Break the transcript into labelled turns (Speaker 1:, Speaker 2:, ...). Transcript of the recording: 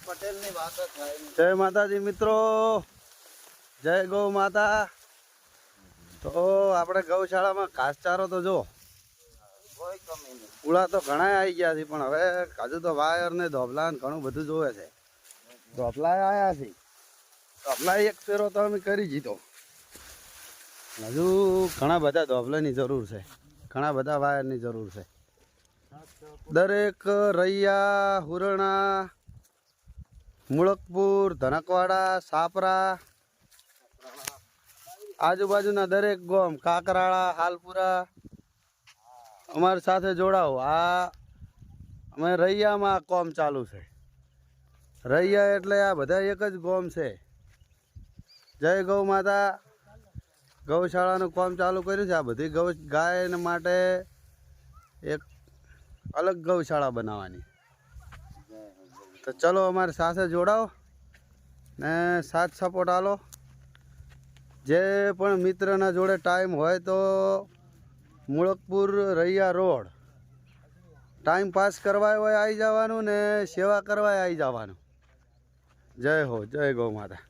Speaker 1: પટેલની વાત થાય.
Speaker 2: જય માતાજી મિત્રો, જય ગૌ માતા. તો આપણે ગૌશાળામાં ઘાસચારો તો જો
Speaker 1: કોઈ કમી નહીં.
Speaker 2: ઉળા તો ઘણા આવી ગયા છે, પણ હવે હજુ તો વાયર ને ધોબલા ને ઘણું બધું જોવે છે. ધોબલા આવ્યા છે, ધોબલા એક ફેરો તો અમે કરી જીતો. હજુ ઘણા બધા ધોબલાની જરૂર છે, ઘણા બધા વાયરની જરૂર છે. દરેક રૈયા, હુરણા, મુળકપુર, ધનકવાડા, સાપરા, આજુબાજુના દરેક ગામ, કાકરાળા, હાલપુરા અમારી સાથે જોડાવો. આ અમે રૈયામાં કોમ ચાલુ છે. રૈયા એટલે આ બધા એક જ ગામ છે. જય ગૌ માતા. ગૌશાળાનું કામ ચાલુ કર્યું છે. આ બધી ગાય માટે એક અલગ ગૌશાળા બનાવવાની. તો ચલો અમારી સાથે જોડાઓ ને સાથ સપોર્ટ આલો. જે પણ મિત્રના જોડે ટાઈમ હોય તો મુળકપુર રૈયા રોડ ટાઈમ પાસ કરવા હોય આવી જવાનું ને સેવા કરવા આવી જવાનું. જય હો, જય ગૌ માતા.